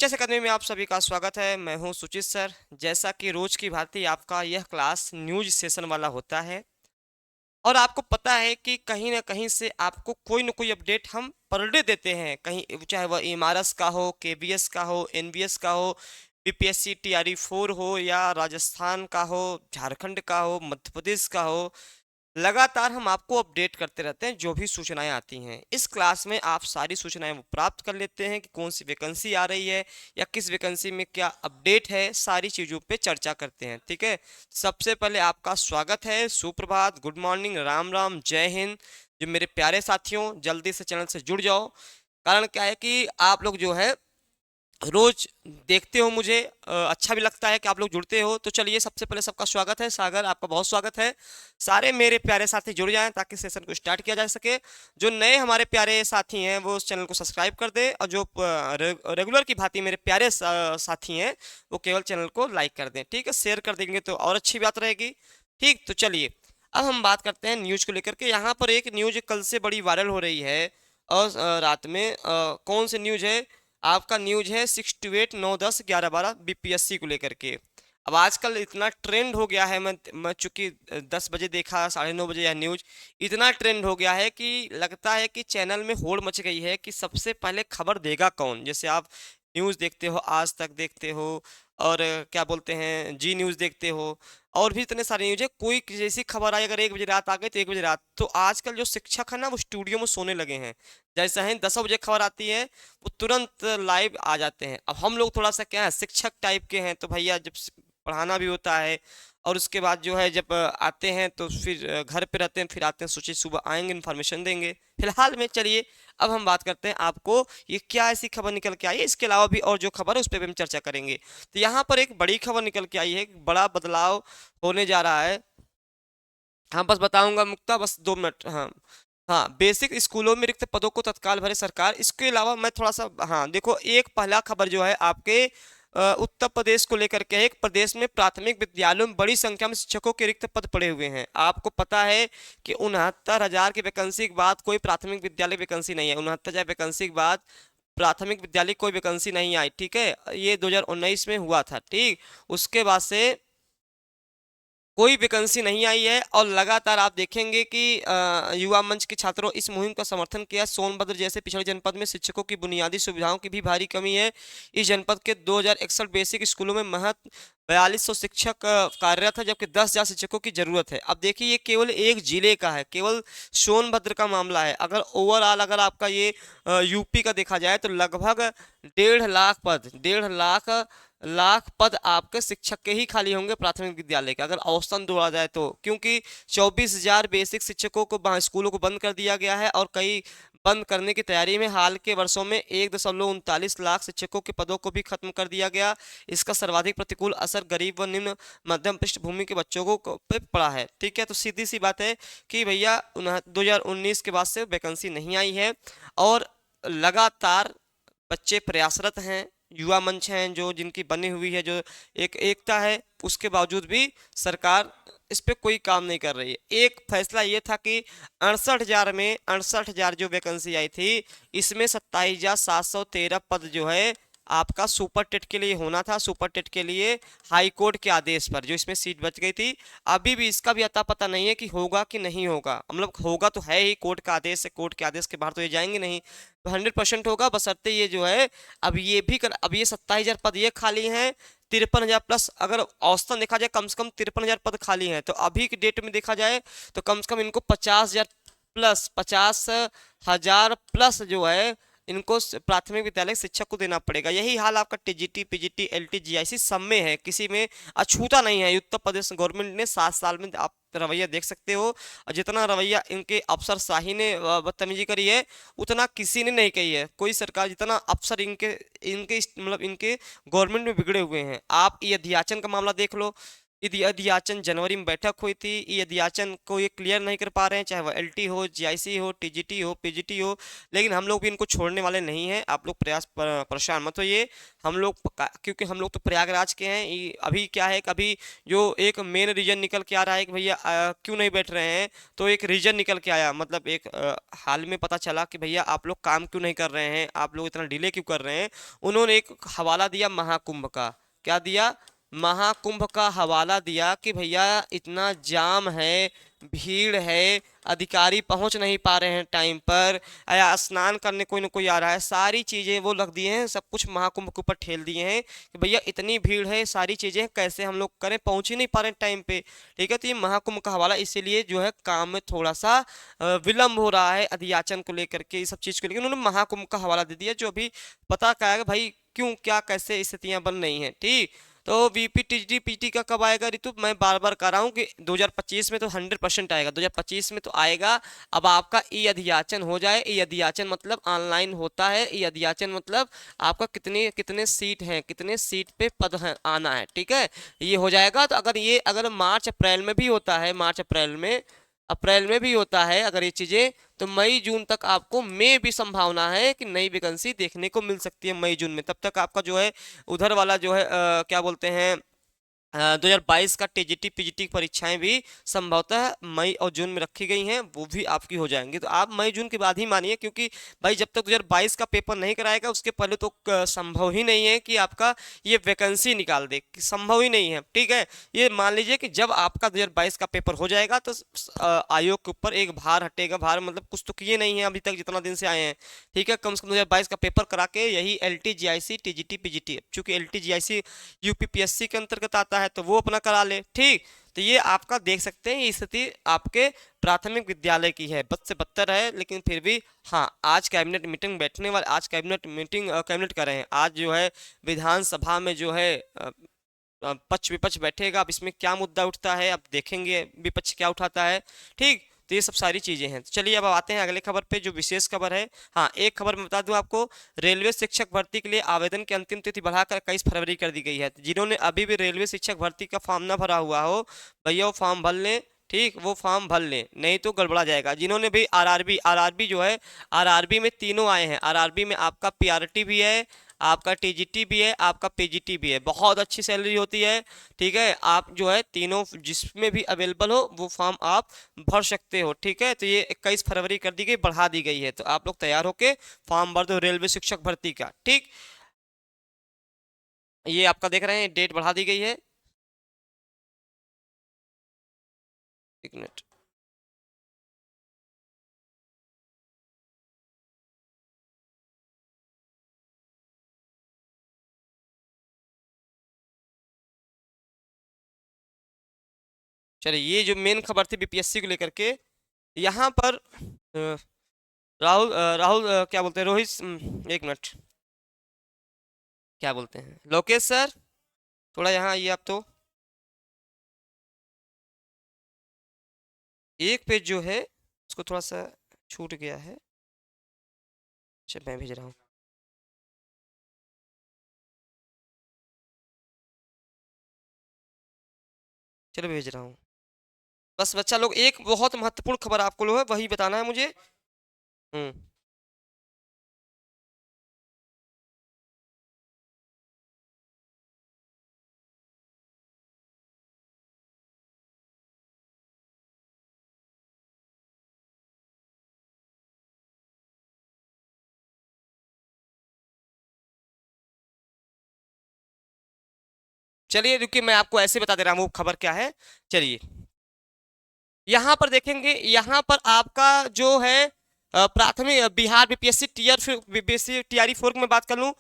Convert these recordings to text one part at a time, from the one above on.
Teachers academy में आप सभी का स्वागत है। मैं हूं सुचित सर। जैसा कि रोज की भांति आपका यह क्लास न्यूज सेशन वाला होता है और आपको पता है कि कहीं ना कहीं से आपको कोई ना कोई अपडेट हम पर डे देते हैं, कहीं चाहे वह एमआरएस का हो, केबीएस का हो, एनबीएस का हो, बीपीएससी टीआरई 4 हो या राजस्थान का हो, झारखंड का हो, मध्य प्रदेश का हो। लगातार हम आपको अपडेट करते रहते हैं जो भी सूचनाएं आती हैं। इस क्लास में आप सारी सूचनाएं वो प्राप्त कर लेते हैं कि कौन सी वैकेंसी आ रही है या किस वैकेंसी में क्या अपडेट है, सारी चीज़ों पे चर्चा करते हैं। ठीक है, सबसे पहले आपका स्वागत है, सुप्रभात, गुड मॉर्निंग, राम राम, जय हिंद। जो मेरे प्यारे साथियों, जल्दी से चैनल से जुड़ जाओ। कारण क्या है कि आप लोग जो है रोज देखते हो मुझे, अच्छा भी लगता है कि आप लोग जुड़ते हो। तो चलिए, सबसे पहले सबका स्वागत है। सागर, आपका बहुत स्वागत है। सारे मेरे प्यारे साथी जुड़ जाएं ताकि सेशन को स्टार्ट किया जा सके। जो नए हमारे प्यारे साथी हैं वो उस चैनल को सब्सक्राइब कर दें, और जो रेगुलर की भांति मेरे प्यारे साथी हैं वो केवल चैनल को लाइक कर दें। ठीक है, शेयर कर देंगे तो और अच्छी बात रहेगी। ठीक, तो चलिए अब हम बात करते हैं न्यूज को लेकर के। यहाँ पर एक न्यूज कल से बड़ी वायरल हो रही है और रात में कौन सी न्यूज है? आपका न्यूज है 6 to 8 9 10 11 12 बीपीएससी को लेकर के। अब आजकल इतना ट्रेंड हो गया है, मैं चूंकि 10 बजे देखा, 9:30 बजे यह न्यूज इतना ट्रेंड हो गया है कि लगता है कि चैनल में होड़ मच गई है कि सबसे पहले खबर देगा कौन। जैसे आप न्यूज़ देखते हो, आज तक देखते हो, और क्या बोलते हैं, जी न्यूज़ देखते हो, और भी इतने सारे न्यूज़ है। कोई जैसी खबर आई, अगर 1 बजे रात आ गई तो 1 बजे रात। तो आजकल जो शिक्षक है ना वो स्टूडियो में सोने लगे हैं। जैसा है 10 बजे खबर आती है वो तुरंत लाइव आ जाते हैं। अब हम लोग थोड़ा सा क्या है, शिक्षक टाइप के हैं, तो भैया जब पढ़ाना भी होता है और उसके बाद जो है जब आते हैं तो फिर घर पे रहते हैं, फिर आते हैं, सोचे सुबह आएंगे इन्फॉर्मेशन देंगे। फिलहाल में चलिए अब हम बात करते हैं आपको ये क्या ऐसी खबर निकल के आई है। इसके अलावा भी और जो खबर है उस पर भी हम चर्चा करेंगे। तो यहाँ पर एक बड़ी खबर निकल के आई है, एक बड़ा बदलाव होने जा रहा है। हाँ, बस बताऊंगा मुक्ता, बस 2 मिनट। हाँ हाँ, बेसिक स्कूलों में रिक्त पदों को तत्काल भरे सरकार। इसके अलावा मैं थोड़ा सा, हाँ देखो, एक पहला खबर जो है आपके उत्तर प्रदेश को लेकर के है। एक प्रदेश में प्राथमिक विद्यालयों में बड़ी संख्या में शिक्षकों के रिक्त पद पड़े हुए हैं। आपको पता है कि 69,000 की वैकेंसी के बाद कोई प्राथमिक विद्यालय वैकेंसी नहीं है। 69,000 वैकेंसी के बाद प्राथमिक विद्यालय कोई वैकेंसी नहीं आई। ठीक है, ये 2019 में हुआ था। ठीक, उसके बाद से कोई वैकेंसी नहीं आई है। और लगातार आप देखेंगे कि युवा मंच के छात्रों इस मुहिम का समर्थन किया। सोनभद्र जैसे पिछड़े जनपद में शिक्षकों की बुनियादी सुविधाओं की भी भारी कमी है। इस जनपद के 2061 बेसिक स्कूलों में महज 4200 शिक्षक कार्यरत है, जबकि 10,000 शिक्षकों की जरूरत है। अब देखिए, ये केवल एक जिले का है, केवल सोनभद्र का मामला है। अगर ओवरऑल अगर आपका ये यूपी का देखा जाए तो लगभग 1.5 लाख पद, 1.5 लाख पद आपके शिक्षक के ही खाली होंगे प्राथमिक विद्यालय के, अगर औसतन जोड़ा जाए तो। क्योंकि 24,000 बेसिक शिक्षकों को स्कूलों को बंद कर दिया गया है और कई बंद करने की तैयारी में। हाल के वर्षों में 1.39 लाख शिक्षकों के पदों को भी खत्म कर दिया गया। इसका सर्वाधिक प्रतिकूल असर गरीब व निम्न मध्यम पृष्ठभूमि के बच्चों को पे पड़ा है। ठीक है, तो सीधी सी बात है कि भैया 2019 के बाद से वैकेंसी नहीं आई है और लगातार बच्चे प्रयासरत हैं। युवा मंच हैं जो जिनकी बनी हुई है, जो एक एकता है, उसके बावजूद भी सरकार इस पे कोई काम नहीं कर रही है। एक फैसला ये था कि 68,000 जो वैकेंसी आई थी, इसमें 27,713 पद जो है आपका सुपर टेट के लिए होना था। सुपर टेट के लिए हाई कोर्ट के आदेश पर जो इसमें सीट बच गई थी। अभी भी इसका भी अता पता नहीं है कि होगा कि नहीं होगा। मतलब होगा तो है ही, कोर्ट का आदेश है, कोर्ट के आदेश के बाहर तो ये जाएंगे नहीं। तो 100% होगा, बशर्ते ये जो है अब ये भी अब ये 27,000 पद ये खाली हैं। 53,000 प्लस, अगर औसतन देखा जाए कम से कम 53,000 पद खाली हैं, तो अभी की डेट में देखा जाए तो कम से कम इनको 50,000 प्लस, 50,000 प्लस जो है इनको प्राथमिक विद्यालय शिक्षक को देना पड़ेगा। यही हाल आपका टीजीटी, पीजीटी, एलटी, जीआईसी सब में है, किसी में अछूता नहीं है। उत्तर प्रदेश गवर्नमेंट ने 7 साल में, आप रवैया देख सकते हो, और जितना रवैया इनके अफसरशाही ने बदतमीजी करी है उतना किसी ने नहीं कही है। कोई सरकार जितना अफसर इनके इनके मतलब इनके गवर्नमेंट में बिगड़े हुए हैं। आप ये अध्याचन का मामला देख लो, यदि अध्याचन जनवरी में बैठक हुई थी, ये अध्याचन को ये क्लियर नहीं कर पा रहे हैं, चाहे वह एलटी हो, जीआईसी हो, टीजीटी हो, पीजीटी हो, लेकिन हम लोग भी इनको छोड़ने वाले नहीं हैं। आप लोग परेशान मत होइए। हम लोग क्योंकि हम लोग तो प्रयागराज के हैं। अभी क्या है कि अभी जो एक मेन रीजन निकल के आ रहा है कि भैया क्यों नहीं बैठ रहे हैं, तो एक रीजन निकल के आया, मतलब एक हाल में पता चला कि भैया आप लोग काम क्यों नहीं कर रहे हैं, आप लोग इतना डिले क्यों कर रहे हैं। उन्होंने एक हवाला दिया महाकुंभ का। क्या दिया? महाकुंभ का हवाला दिया कि भैया इतना जाम है, भीड़ है, अधिकारी पहुंच नहीं पा रहे हैं टाइम पर, या स्नान करने कोई ना कोई आ रहा है, सारी चीजें वो रख दिए हैं, सब कुछ महाकुंभ के ऊपर ठेल दिए हैं कि भैया इतनी भीड़ है, सारी चीजें कैसे हम लोग करें, पहुंच ही नहीं पा रहे हैं टाइम पे। ठीक है, तो ये महाकुंभ का हवाला, इसीलिए जो है काम में थोड़ा सा विलंब हो रहा है अध्याचन को लेकर के, इस सब चीज को लेकर उन्होंने महाकुंभ का हवाला दे दिया, जो अभी पता क्या है भाई क्यों क्या कैसे स्थितियां बन रही हैं। ठीक, तो वीपी टीजी पीटी का कब आएगा ऋतु? मैं बार बार कह रहा हूँ कि 2025 में तो 100% आएगा, 2025 में तो आएगा। अब आपका ई अध्याचन हो जाए, ई अध्याचन मतलब ऑनलाइन होता है, ई अध्याचन मतलब आपका कितने कितने सीट हैं, कितने सीट पे पद है आना है। ठीक है, ये हो जाएगा। तो अगर मार्च अप्रैल में भी होता है, मार्च अप्रैल में भी होता है अगर ये चीजें, तो मई जून तक आपको में भी संभावना है कि नई वैकेंसी देखने को मिल सकती है मई जून में। तब तक आपका जो है उधर वाला जो है क्या बोलते हैं 2022 का टीजीटी पीजीटी की परीक्षाएं भी संभवतः मई और जून में रखी गई हैं, वो भी आपकी हो जाएंगी। तो आप मई जून के बाद ही मानिए, क्योंकि भाई जब तक 2022 का पेपर नहीं कराएगा उसके पहले तो संभव ही नहीं है कि आपका ये वैकेंसी निकाल दे, संभव ही नहीं है। ठीक है, ये मान लीजिए कि जब आपका 2022 का पेपर हो जाएगा तो आयोग के ऊपर एक भार हटेगा। भार मतलब कुछ तो किए नहीं है अभी तक जितना दिन से आए हैं। ठीक है, कम से कम 2022 का पेपर करा के यही एलटी जीआईसी टीजीटी पीजीटी, चूंकि एलटी जीआईसी यूपीपीएससी के अंतर्गत आता है तो वो अपना करा ले। ठीक, तो ये आपका देख सकते हैं ये स्थिति आपके प्राथमिक विद्यालय की है, बद से बदतर है, लेकिन फिर भी हाँ, आज कैबिनेट मीटिंग बैठने वाले, आज कैबिनेट मीटिंग कैबिनेट कर रहे हैं, आज जो है विधानसभा में जो है पक्ष विपक्ष बैठेगा। अब इसमें क्या मुद्दा उठता है अब देखेंगे, विपक्ष क्या उठाता है। ठीक, तो ये सब सारी चीजें हैं। तो चलिए अब आते हैं अगले खबर पे, जो विशेष खबर है। हाँ, एक खबर मैं बता दूं आपको, रेलवे शिक्षक भर्ती के लिए आवेदन की अंतिम तिथि बढ़ाकर 21 फरवरी कर दी गई है। जिन्होंने अभी भी रेलवे शिक्षक भर्ती का फॉर्म न भरा हुआ हो, भैया वो फॉर्म भर लें। ठीक, वो फॉर्म भर लें, नहीं तो गड़बड़ा जाएगा। जिन्होंने भी आरआरबी जो है, आरआरबी में तीनों आए हैं। आरआरबी में आपका पीआरटी भी है, आपका टीजीटी भी है, आपका पीजीटी भी है, बहुत अच्छी सैलरी होती है। ठीक है, आप जो है तीनों जिसमें भी अवेलेबल हो वो फॉर्म आप भर सकते हो। ठीक है, तो ये 21 फरवरी कर दी गई, बढ़ा दी गई है, तो आप लोग तैयार होके फॉर्म भर दो रेलवे शिक्षक भर्ती का। ठीक, ये आपका देख रहे हैं डेट बढ़ा दी गई है। एक मिनट, चलिए ये जो मेन खबर थी बीपीएससी को लेकर के, यहाँ पर राहुल क्या बोलते हैं रोहित, एक मिनट, क्या बोलते हैं लोकेश सर, थोड़ा यहाँ आइए आप। तो एक पेज जो है उसको थोड़ा सा छूट गया है। अच्छा, मैं भेज रहा हूँ। चलो भेज रहा हूँ। बस बच्चा लोग, एक बहुत महत्वपूर्ण खबर आपको लोग है वही बताना है मुझे। हम्म, चलिए रुकिए, मैं आपको ऐसे बता दे रहा हूँ वो खबर क्या है। चलिए यहाँ पर देखेंगे, यहाँ पर आपका जो है प्राथमिक Bihar BPSC TR BPSC TRE 4 की मैं बात कर लूँ,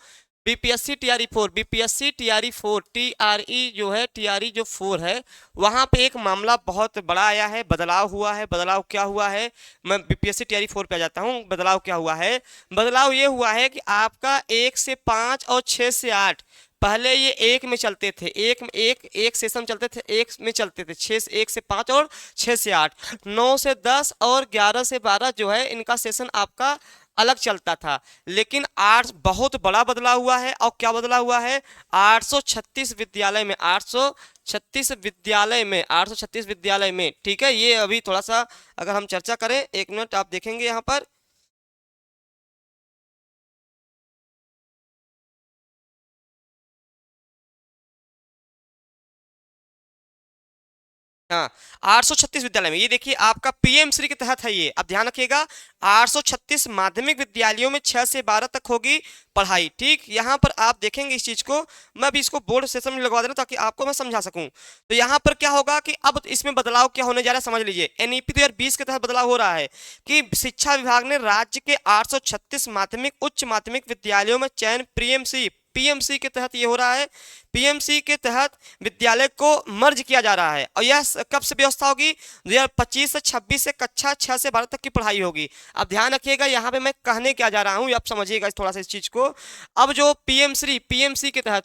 BPSC TRE 4, BPSC TRE 4, TRE जो है, टीआरई जो 4 है, वहां पे एक मामला बहुत बड़ा आया है, बदलाव हुआ है। बदलाव क्या हुआ है, मैं बीपीएससी टीआरई 4 पे आ जाता हूँ। बदलाव क्या हुआ है? बदलाव ये हुआ है कि आपका 1 से 5 और 6 से 8, पहले ये एक में चलते थे, एक सेशन चलते थे, एक में चलते थे, 1 से 5 और 6 से 8, 9 से 10 और 11 से 12 जो है इनका सेशन आपका अलग चलता था। लेकिन 8 बहुत बड़ा बदलाव हुआ है। और क्या बदलाव हुआ है? 836 विद्यालय में, 836 विद्यालय में, 836 विद्यालय में, ठीक है। ये अभी थोड़ा सा अगर हम चर्चा करें, एक मिनट आप देखेंगे यहाँ पर, हाँ 836 विद्यालय में, ये देखिए आपका पीएम श्री के तहत है ये, अब ध्यान रखिएगा 836 माध्यमिक विद्यालयों में 6 से 12 तक होगी पढ़ाई, ठीक। यहाँ पर आप देखेंगे इस चीज को, मैं भी इसको बोर्ड सेशन में लगवा दे रहा हूं ताकि आपको मैं समझा सकूं। तो यहाँ पर क्या होगा कि अब इसमें बदलाव क्या होने जा रहा है समझ लीजिए। एनईपी 2020 के तहत बदलाव हो रहा है कि शिक्षा विभाग ने राज्य के 836 माध्यमिक उच्च माध्यमिक विद्यालयों में चयन पीएमसी के तहत ये हो रहा है। पीएमसी के तहत विद्यालय को मर्ज किया जा रहा है, और यह कब से व्यवस्था होगी, 2025 से 26 से कक्षा 6 से 12 तक की पढ़ाई होगी। अब ध्यान रखिएगा यहाँ पे मैं कहने क्या जा रहा हूँ, आप समझिएगा थोड़ा सा इस चीज को। अब जो पीएमसी के तहत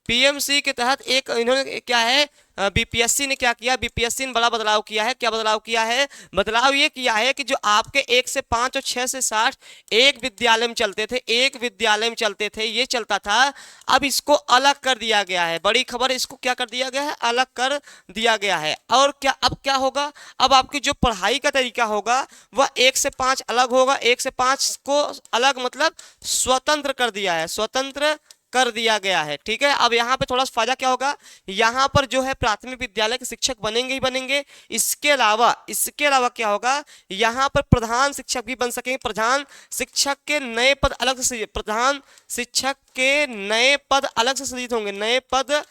पीएमसी के तहत एक इन्होंने क्या है, बीपीएससी ने क्या किया, बीपीएससी ने बड़ा बदलाव किया है। क्या बदलाव किया है, बदलाव ये किया है कि जो आपके 1 से 5 और 6 से 60 एक विद्यालय में चलते थे, एक विद्यालय में चलते थे, ये चलता था, अब इसको अलग कर दिया गया है। बड़ी खबर, इसको क्या कर दिया गया है, अलग कर दिया गया है। और क्या अब क्या होगा, अब आपकी जो पढ़ाई का तरीका होगा वह 1 से 5 अलग होगा। 1 से 5 को अलग मतलब स्वतंत्र कर दिया है, स्वतंत्र कर दिया गया है, ठीक है। अब यहाँ पे थोड़ा सा फायदा क्या होगा, यहाँ पर जो है प्राथमिक विद्यालय के शिक्षक बनेंगे ही बनेंगे, इसके अलावा क्या होगा, यहाँ पर प्रधान शिक्षक भी बन सकेंगे। प्रधान शिक्षक के नए पद अलग से, प्रधान शिक्षक के नए पद अलग से सृजित होंगे, नए पद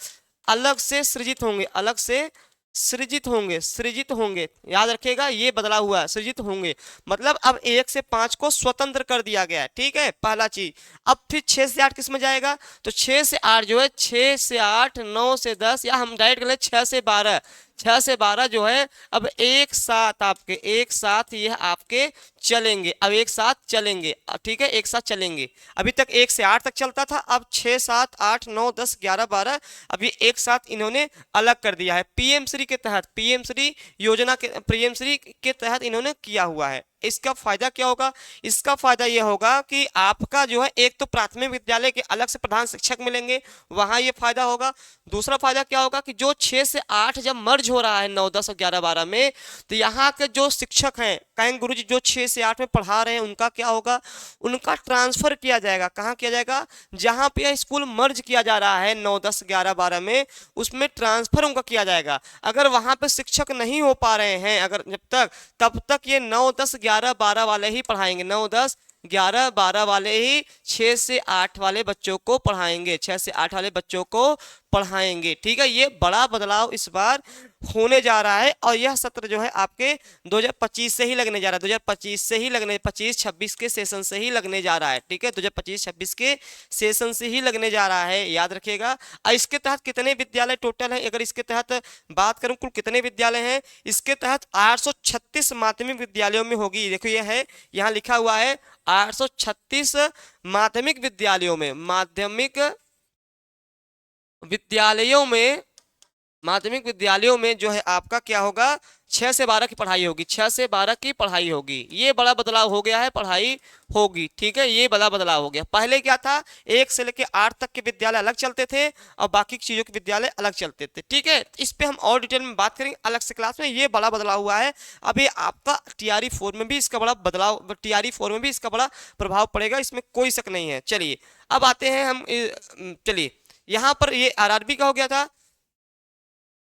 अलग से सृजित होंगे, अलग से सृजित होंगे, याद रखिएगा ये बदलाव हुआ है, सृजित होंगे मतलब अब 1 से 5 को स्वतंत्र कर दिया गया है, ठीक है, पहला चीज। अब फिर 6 से 8 किस में जाएगा, तो 6 से 8 जो है, 6 से 8, 9 से 10, या हम डायरेक्ट कर ले 6 से 12, 6 से 12 जो है अब एक साथ ये आपके चलेंगे, अब एक साथ चलेंगे, ठीक है, एक साथ चलेंगे। अभी तक 1 से 8 तक चलता था, अब 6, 7, 8, 9, 10, 11, 12 अभी एक साथ इन्होंने अलग कर दिया है। पीएम श्री के तहत, पीएम श्री योजना के, पीएम श्री के तहत इन्होंने किया हुआ है। इसका फायदा क्या होगा, इसका फायदा यह होगा कि आपका जो है एक तो प्राथमिक विद्यालय के अलग से प्रधान शिक्षक मिलेंगे, वहां ये फायदा होगा। दूसरा फायदा क्या होगा कि जो 6 से 8 जब मर्ज हो रहा है 9, 10 और 11, 12 में, तो यहाँ के जो शिक्षक हैं, कहेंगे गुरुजी जो 6 से 8 में पढ़ा रहे हैं उनका क्या होगा, उनका ट्रांसफर किया जाएगा। कहाँ किया जाएगा, जहाँ पे स्कूल मर्ज किया जा रहा है 9, 10, 11, 12 में, उसमें ट्रांसफर उनका किया जाएगा। अगर वहां पे शिक्षक नहीं हो पा रहे हैं, अगर जब तक, तब तक ये 9, 10, 11, 12 वाले ही पढ़ाएंगे, 9, 10, 11, 12 वाले ही 6 से 8 वाले बच्चों को पढ़ाएंगे, 6 से 8 वाले बच्चों को पढ़ाएंगे, ठीक है। ये बड़ा बदलाव इस बार होने जा रहा है, और यह सत्र जो है आपके 2025 से ही लगने जा रहा है, 2025 से ही लगने, 25-26 के सेशन से ही लगने जा रहा है, ठीक है, 2025-26 के सेशन से ही लगने जा रहा है, याद रखिएगा। इसके तहत कितने विद्यालय टोटल है, अगर इसके तहत बात करूं कुल कितने विद्यालय हैं, इसके तहत 836 माध्यमिक विद्यालयों में होगी। देखो ये है, यहाँ लिखा हुआ है 836 माध्यमिक विद्यालयों में, माध्यमिक विद्यालयों में जो है आपका क्या होगा, 6 से 12 की पढ़ाई होगी, 6 से 12 की पढ़ाई होगी। ये बड़ा बदलाव हो गया है, पढ़ाई होगी, ठीक है, ये बड़ा बदलाव हो गया। पहले क्या था, 1 से लेकर 8 तक के विद्यालय अलग चलते थे और बाकी चीजों के विद्यालय अलग चलते थे, ठीक है। इस पे हम और डिटेल में बात करेंगे अलग से क्लास में। ये बड़ा बदलाव हुआ है। अभी आपका टीआरई 4 में भी इसका बड़ा बदलाव, टीआरई 4 में भी इसका बड़ा प्रभाव पड़ेगा, इसमें कोई शक नहीं है। चलिए अब आते हैं हम, चलिए यहाँ पर ये आरआरबी का हो गया था।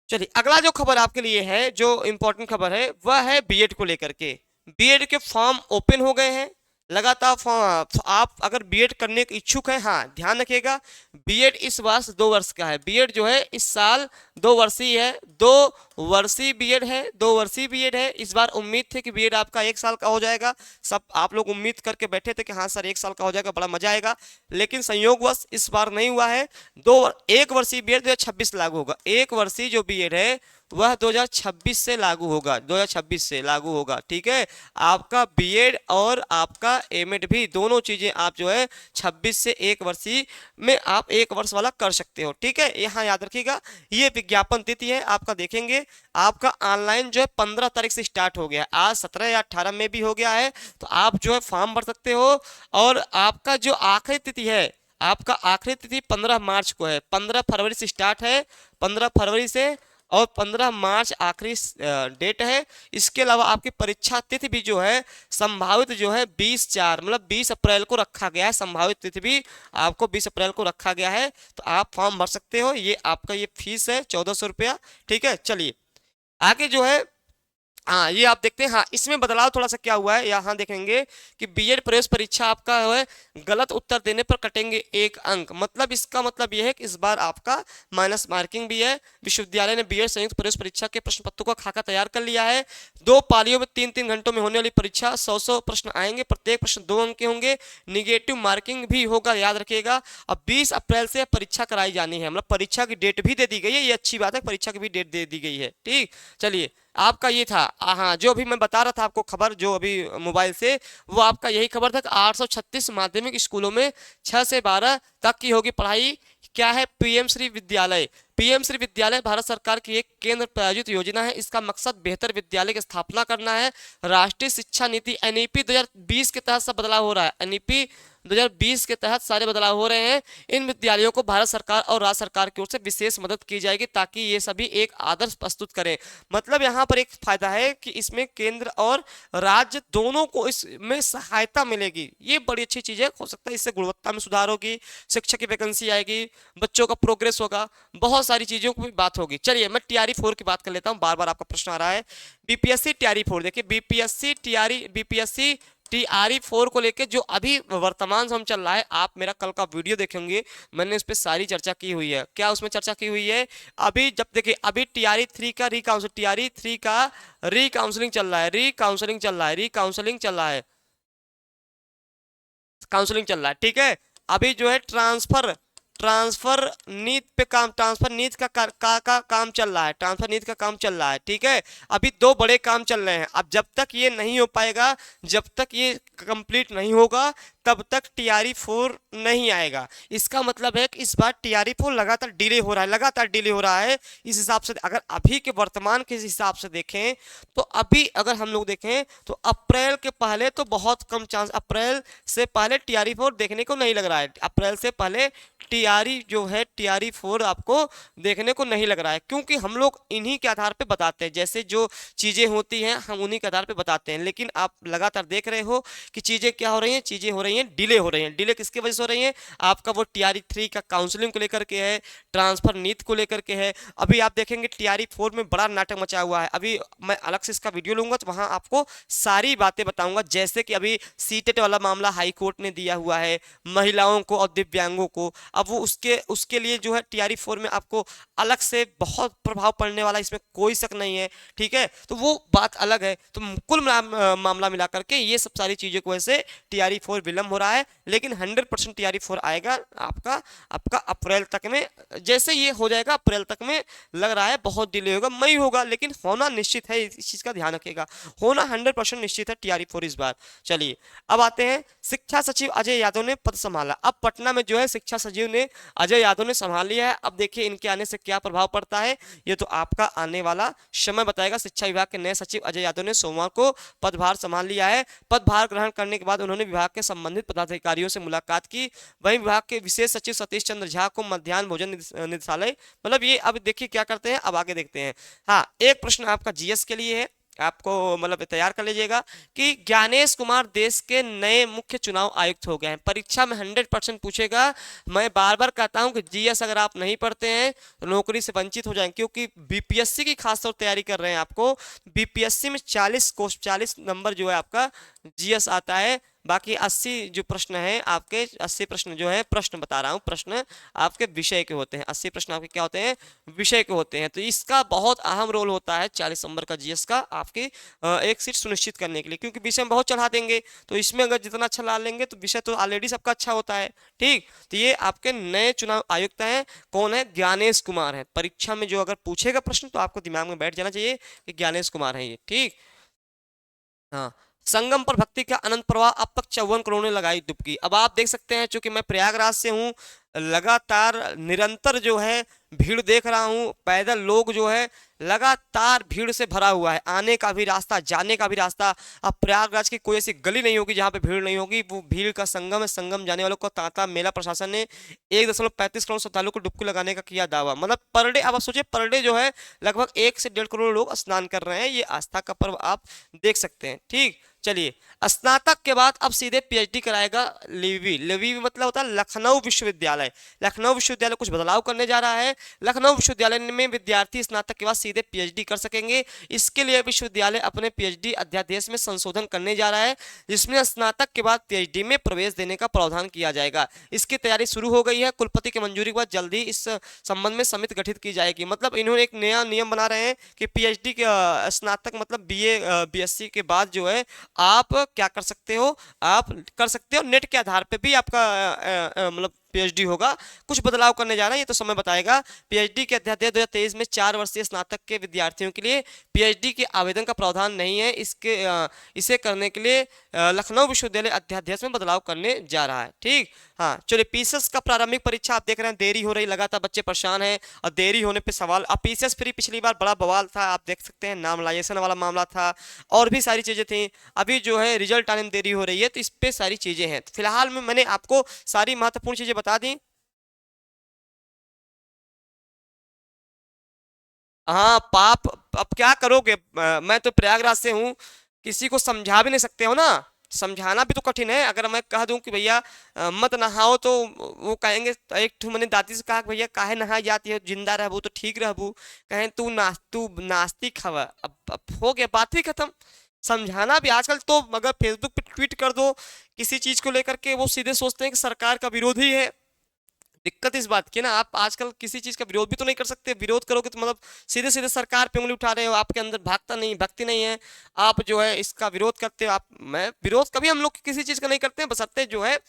चलिए अगला जो खबर आपके लिए है, जो इंपॉर्टेंट खबर है, वह है बीएड को लेकर के। बीएड के फॉर्म ओपन हो गए हैं लगातार। आप अगर बीएड करने के इच्छुक हैं, हाँ ध्यान रखिएगा, बीएड इस वर्ष 2 वर्ष का है। बीएड जो है इस साल 2 वर्षीय है, 2 वर्षीय बीएड है, 2 वर्षीय बीएड है। इस बार उम्मीद थी कि बीएड आपका 1 साल का हो जाएगा, सब आप लोग उम्मीद करके बैठे थे कि हाँ सर 1 साल का हो जाएगा, बड़ा मजा आएगा, लेकिन संयोगवश इस बार नहीं हुआ है। 1 वर्षीय बीएड 2026 लागू होगा। 1 वर्षीय जो बीएड है वह 2026 से लागू होगा, 2026 से लागू होगा, ठीक है। आपका बीएड और आपका एमएड भी, दोनों चीजें आप जो है 26 से 1 वर्षीय में आप 1 वर्ष वाला कर सकते हो, ठीक है। यहाँ याद रखिएगा ये विज्ञापन तिथि है आपका, देखेंगे आपका ऑनलाइन जो है 15 तारीख से स्टार्ट हो गया, आज 17 या 18 में भी हो गया है, तो आप जो है फॉर्म भर सकते हो। और आपका जो आखिरी तिथि है, आपका आखिरी तिथि 15 मार्च को है, 15 फरवरी से स्टार्ट है, 15 फरवरी से और 15 मार्च आखिरी डेट है। इसके अलावा आपकी परीक्षा तिथि भी जो है संभावित जो है 20/4 मतलब 20 अप्रैल को रखा गया है। संभावित तिथि भी आपको 20 अप्रैल को रखा गया है, तो आप फॉर्म भर सकते हो। ये आपका ये फीस है 1400 रुपया। ठीक है, चलिए आगे जो है, हाँ ये आप देखते हैं, हाँ इसमें बदलाव थोड़ा सा क्या हुआ है, यहाँ देखेंगे कि बीएड प्रवेश परीक्षा आपका है गलत उत्तर देने पर कटेंगे 1 अंक। मतलब इसका मतलब यह है कि इस बार आपका माइनस मार्किंग भी है। विश्वविद्यालय ने बीएड संयुक्त प्रवेश परीक्षा के प्रश्न पत्रों का खाका तैयार कर लिया है। 2 पालियों में 3-3 घंटों में होने वाली परीक्षा, 100 प्रश्न आएंगे, प्रत्येक प्रश्न 2 अंक के होंगे, निगेटिव मार्किंग भी होगा, याद रखिएगा। अब 20 अप्रैल से परीक्षा कराई जानी है, मतलब परीक्षा की डेट भी दे दी गई है, ये अच्छी बात है, परीक्षा की भी डेट दे दी गई है। ठीक, चलिए आपका ये था, हाँ जो अभी मैं बता रहा था आपको खबर जो अभी मोबाइल से, वो आपका यही खबर था कि 836 माध्यमिक स्कूलों में 6 से 12 तक की होगी पढ़ाई। क्या है पीएम श्री विद्यालय? पीएम श्री विद्यालय भारत सरकार की एक केंद्र प्रायोजित योजना है। इसका मकसद बेहतर विद्यालय की स्थापना करना है। राष्ट्रीय शिक्षा नीति एनईपी 2020 के तहत सब बदलाव हो रहा है। एनईपी 2020 के तहत सारे बदलाव हो रहे हैं। इन विद्यालयों को भारत सरकार और राज्य सरकार की ओर से विशेष मदद की जाएगी ताकि ये सभी एक आदर्श प्रस्तुत करें। मतलब यहाँ पर एक फायदा है कि इसमें केंद्र और राज्य दोनों को इसमें सहायता मिलेगी। ये बड़ी अच्छी चीज है, हो सकता है इससे गुणवत्ता में सुधार होगी, शिक्षक की वैकेंसी आएगी, बच्चों का प्रोग्रेस होगा, बहुत सारी चीजों की बात होगी। चलिए मैं टीआरई 4 की बात कर लेता हूँ, बार बार आपका प्रश्न आ रहा है। बीपीएससी टीआरई 4, देखिए बीपीएससी टीआरई 4 को लेके जो अभी वर्तमान समय चल रहा है, आप मेरा कल का वीडियो देखेंगे, मैंने इस पे सारी चर्चा की हुई है। क्या उसमें चर्चा की हुई है? अभी जब देखिए अभी टीआरई 3 का रीकाउंसलिंग चल रहा है, रीकाउंसलिंग चल रहा है, रीकाउंसलिंग चल रहा है, काउंसलिंग चल रहा है। ठीक है, अभी जो है ट्रांसफर नीति पे काम, ट्रांसफर नीति का काम चल रहा है, ट्रांसफर नीति का काम चल रहा है। ठीक है, अभी 2 बड़े काम चल रहे हैं। अब जब तक ये नहीं हो पाएगा, जब तक ये कंप्लीट नहीं होगा, तब तक टीआरई 4 नहीं आएगा। इसका मतलब है कि इस बार टीआरई 4 लगातार डिले हो रहा है, लगातार डिले हो रहा है। इस हिसाब से अगर अभी के वर्तमान के हिसाब से देखें, तो अभी अगर हम लोग देखें तो अप्रैल के पहले तो बहुत कम चांस, अप्रैल से पहले टीआरई 4 देखने को नहीं लग रहा है। अप्रैल से पहले टीआरई जो है टीआरई 4 आपको देखने को नहीं लग रहा है, क्योंकि हम लोग इन्हीं के आधार पे बताते हैं, जैसे जो चीजें होती हैं हम उन्हीं के आधार पे बताते हैं। लेकिन आप लगातार देख रहे हो कि चीजें क्या हो रही हैं, चीजें हो रही हैं डिले हो रही हैं। डिले किसकी वजह से हो रही हैं? आपका वो टीआरई 3 का काउंसलिंग को लेकर के है, ट्रांसफर नीति को लेकर के है। अभी आप देखेंगे टीआरई 4 में बड़ा नाटक मचा हुआ है। अभी मैं अलग से इसका वीडियो लूंगा तो वहां आपको सारी बातें बताऊंगा, जैसे कि अभी सीटेट वाला मामला हाई कोर्ट ने दिया हुआ है महिलाओं को और दिव्यांगों को। अब वो उसके लिए जो है टीआरई 4 में आपको अलग से बहुत प्रभाव पड़ने वाला, इसमें कोई शक नहीं है। ठीक है, तो वो बात अलग है। तो कुल मामला मिला करके ये सब सारी चीजों की वजह से टीआरई 4 विलंब हो रहा है, लेकिन 100% टीआरई 4 आएगा आपका आपका अप्रैल तक में। जैसे ये हो जाएगा अप्रैल तक में, लग रहा है बहुत डिले होगा, मई होगा, लेकिन होना निश्चित है, इस चीज का ध्यान रखिएगा, होना 100% निश्चित है टीआरई 4 इस बार। चलिए अब आते हैं, शिक्षा सचिव अजय यादव ने पद संभाला। अब पटना में जो है शिक्षा सचिव ने अजय यादव ने संभाल लिया है। अब देखिए इनके आने से क्या प्रभाव पड़ता है, ये तो आपका आने वाला समय बताएगा। शिक्षा विभाग के नए सचिव अजय यादव ने सोमवार को पदभार संभाल लिया है। पदभार ग्रहण करने के बाद उन्होंने विभाग के संबंधित पदाधिकारियों से मुलाकात की। वहीं विभाग के विशेष सचिव सतीश चंद्र झा को मध्याह्न भोजन निदेशालय, मतलब ये अब देखिए क्या करते हैं, अब आगे देखते हैं। हाँ एक प्रश्न आपका जीएस के लिए है, आपको मतलब तैयार कर लीजिएगा कि ज्ञानेश कुमार देश के नए मुख्य चुनाव आयुक्त हो गए हैं। परीक्षा में 100% पूछेगा। मैं बार बार कहता हूं कि जीएस अगर आप नहीं पढ़ते हैं तो नौकरी से वंचित हो जाएंगे, क्योंकि बीपीएससी की खासतौर तैयारी कर रहे हैं आपको। बीपीएससी में 40 नंबर जो है आपका जीएस आता है। बाकी 80 जो प्रश्न है आपके, 80 प्रश्न जो है, प्रश्न बता रहा हूँ, प्रश्न आपके विषय के होते हैं। 80 प्रश्न आपके क्या होते हैं? विषय के होते हैं। तो इसका बहुत अहम रोल होता है 40 नंबर का जीएस का, आपकी एक सीट सुनिश्चित करने के लिए, क्योंकि विषय में बहुत चढ़ा देंगे। तो इसमें अगर जितना अच्छा ला लेंगे तो विषय तो ऑलरेडी सबका अच्छा होता है। ठीक, तो ये आपके नए चुनाव आयुक्त हैं। कौन है? ज्ञानेश कुमार है। परीक्षा में जो अगर पूछेगा प्रश्न तो आपको दिमाग में बैठ जाना चाहिए कि ज्ञानेश कुमार है ये। ठीक, हाँ। संगम पर भक्ति का अनंत प्रवाह, अब तक 54 करोड़ ने लगाई डुबकी। अब आप देख सकते हैं, चूंकि मैं प्रयागराज से हूँ, लगातार निरंतर जो है भीड़ देख रहा हूँ, पैदल लोग जो है लगातार भीड़ से भरा हुआ है, आने का भी रास्ता, जाने का भी रास्ता। अब प्रयागराज की कोई ऐसी गली नहीं होगी जहाँ पे भीड़ नहीं होगी, वो भीड़ का संगम है। संगम जाने वालों को तांता मेला प्रशासन ने 1.35 करोड़ श्रद्धालुओं को डुबकी लगाने का किया दावा। मतलब पर डे, अब आप सोचिए पर डे जो है लगभग 1 से 1.5 करोड़ लोग स्नान कर रहे हैं। ये आस्था का पर्व आप देख सकते हैं। ठीक, चलिए, स्नातक के बाद अब सीधे पीएचडी कराएगा लिवी। लिवी मतलब होता है लखनऊ विश्वविद्यालय। लखनऊ विश्वविद्यालय कुछ बदलाव करने जा रहा है। लखनऊ विश्वविद्यालय में विद्यार्थी स्नातक के बाद सीधे पीएचडी कर सकेंगे। इसके लिए विश्वविद्यालय अपने पीएचडी अध्यादेश में संशोधन करने जा रहा है, जिसमें स्नातक के बाद पीएचडी में प्रवेश देने का प्रावधान किया जाएगा। इसकी तैयारी शुरू हो गई है। कुलपति की मंजूरी के बाद जल्दी इस संबंध में समिति गठित की जाएगी। मतलब इन्होंने एक नया नियम बना रहे हैं कि पीएचडी के स्नातक मतलब बीए बीएससी के बाद जो है आप क्या कर सकते हो, आप कर सकते हो नेट के आधार पे भी आपका मतलब पीएचडी होगा। कुछ बदलाव करने जा रहा है, ये तो समय बताएगा। पीएचडी के अध्यादेश 2023 में 4 वर्षीय स्नातक के विद्यार्थियों के लिए पीएचडी के आवेदन का प्रावधान नहीं है। इसे करने के लिए लखनऊ विश्वविद्यालय अध्यादेश में बदलाव करने जा रहा है। ठीक, हाँ चलिए, पीसीएस का प्रारंभिक परीक्षा आप देख रहे हैं देरी हो रही, लगातार बच्चे परेशान हैं और देरी होने पे सवाल। अब पीसीएस फ्री पिछली बार बड़ा बवाल था, आप देख सकते हैं, नॉर्मलाइजेशन वाला मामला था और भी सारी चीजें थी। अभी जो है रिजल्ट आने में देरी हो रही है, तो इस पे सारी चीजें हैं। तो फिलहाल में मैंने आपको सारी महत्वपूर्ण चीजें बता दी। हाँ पाप, अब क्या करोगे, मैं तो प्रयागराज से हूँ, किसी को समझा भी नहीं सकते हो ना, समझाना भी तो कठिन है। अगर मैं कह दूं कि भैया मत नहाओ, तो वो कहेंगे, तो एक ठो मैंने दादी से कहा कि भैया काहे नहाई जाती है, जिंदा रहबू तो ठीक रहबू, कहें तू नास्तिक हवा। अब हो गया, बात ही खत्म। समझाना भी आजकल तो, अगर फेसबुक पे ट्वीट कर दो किसी चीज को लेकर के, वो सीधे सोचते हैं कि सरकार का विरोधी है। दिक्कत इस बात की ना, आप आजकल किसी चीज का विरोध भी तो नहीं कर सकते। विरोध करोगे तो मतलब सीधे सीधे सरकार पे उंगली उठा रहे हो, आपके अंदर भागता नहीं, भक्ति नहीं है, आप जो है इसका विरोध करते हो। आप, मैं विरोध कभी हम लोग किसी चीज का नहीं करते हैं, बशर्ते जो है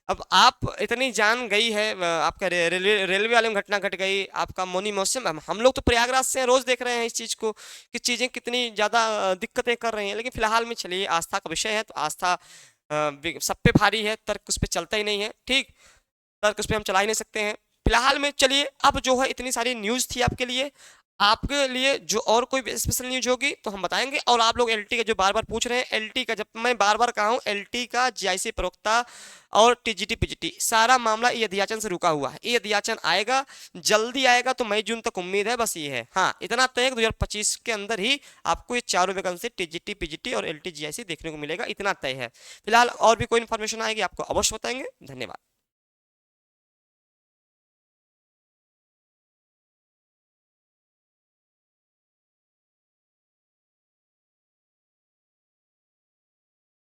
अब आप इतनी जान गई है, आपका रेलवे वाले में घटना घट गई, आपका मोनी मौसम, हम लोग तो प्रयागराज से रोज देख रहे हैं इस चीज को कि चीजें कितनी ज्यादा दिक्कतें कर रही हैं। लेकिन फिलहाल में चलिए, आस्था का विषय है तो आस्था सब पे भारी है, तर्क उस पर चलता ही नहीं है। ठीक, तर्क उस पर हम चला ही नहीं सकते हैं। फिलहाल में चलिए, अब जो है इतनी सारी न्यूज़ थी आपके लिए, आपके लिए जो और कोई स्पेशल न्यूज होगी तो हम बताएंगे। और आप लोग एलटी का जो बार बार पूछ रहे हैं, एलटी का, जब मैं बार बार कहा हूँ, एलटी का जीआईसी प्रवक्ता और टीजीटी पीजीटी सारा मामला ये अध्याचन से रुका हुआ है। ये अध्याचन आएगा, जल्दी आएगा, तो मई जून तक उम्मीद है। बस ये है, हाँ इतना तय है कि 2025 के अंदर ही आपको ये चारों वैकेंसी टीजीटी पीजीटी और एलटी जीआईसी देखने को मिलेगा, इतना तय है। फिलहाल और भी कोई इन्फॉर्मेशन आएगी आपको अवश्य बताएंगे। धन्यवाद।